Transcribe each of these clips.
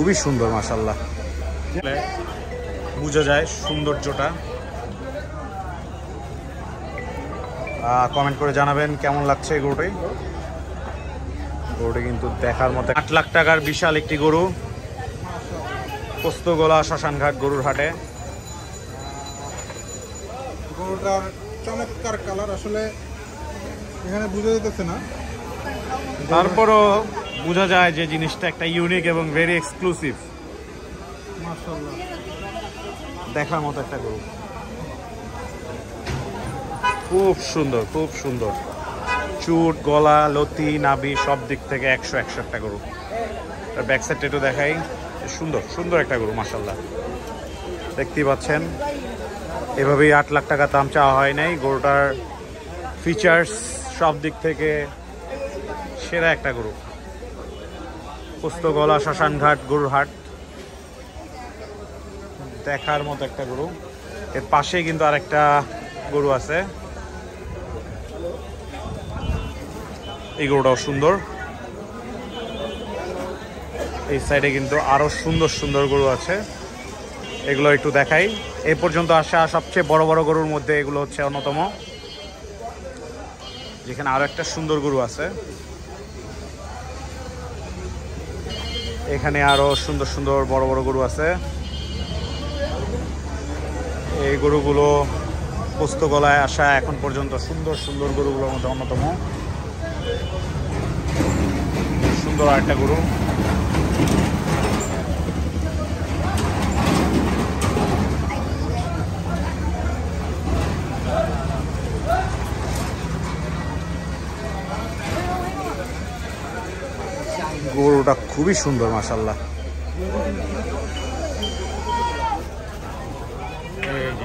খুবই সুন্দর মাশাআল্লাহ, বোঝা যায় সৌন্দর্যটা। কমেন্ট করে জানাবেন কেমন লাগছে এই গরুটাই। গরুটা কিন্তু দেখার মতো, 8 লাখ টাকার বিশাল একটি গরু, পোস্তগোলা শ্মশানঘাট গরুর হাটে। গরুটার চমৎকার কালার, আসলে এখানে বোঝা যেতেছে না, তারপরও বোঝা যায় যে জিনিসটা একটা ইউনিক এবং ভেরি এক্সক্লুসিভ। মাশাআল্লাহ, দেখার মতো একটা গরু, খুব সুন্দর, খুব সুন্দর। চুট, গলা, লতি, নাভি সব দিক থেকে 100 একটা গরু। তার ব্যাক সাইডটা একটু দেখাই, সুন্দর সুন্দর একটা গরু মাশাআল্লাহ। দেখতেই পাচ্ছেন, এভাবেই 8 লাখ টাকা দাম চাওয়া হয় নাই। গরুটার ফিচার্স সব দিক থেকে সেরা একটা গরু। পোস্তগোলা শ্মশানঘাট গরুর হাট, দেখার মতো একটা গরু। এর পাশেই কিন্তু আরেকটা গরু আছে, এই গরুটাও সুন্দর। এই সাইডে কিন্তু আরো সুন্দর সুন্দর গরু আছে, এগুলো একটু দেখাই। এ পর্যন্ত আসা সবচেয়ে বড় বড় গরুর মধ্যে এগুলো হচ্ছে অন্যতম। যেখানে আরো একটা সুন্দর গরু আছে, এখানে আরো সুন্দর সুন্দর বড় বড় গরু আছে। এই গরুগুলো পোস্তগোলায় আসা এখন পর্যন্ত সুন্দর সুন্দর গরুগুলোর মধ্যে অন্যতম। সুন্দর আরেকটা গরু, গরুটা খুবই সুন্দর মাশাআল্লাহ।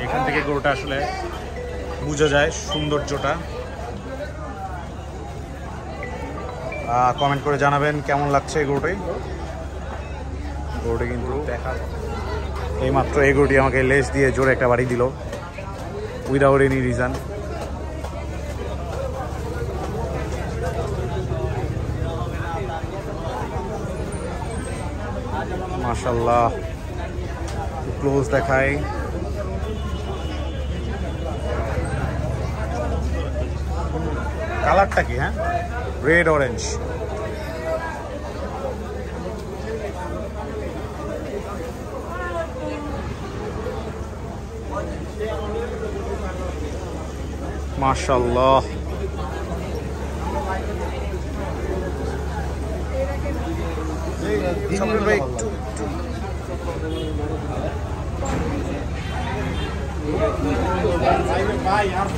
এখান থেকে গরুটা আসলে বোঝা যায় সৌন্দর্যটা। কমেন্ট করে জানাবেন কেমন লাগছে এই গরুটাই। গরুটা কিন্তু দেখার, এইমাত্র এই গরুটি আমাকে লেজ দিয়ে জোরে একটা বাড়ি দিল উইদাউট এনি রিজন। মাশাআল্লাহ, ক্লোজ দেখাই। কালারটা কি? হ্যাঁ, রেড অরেঞ্জ। মাশাআল্লাহ, ভাই আর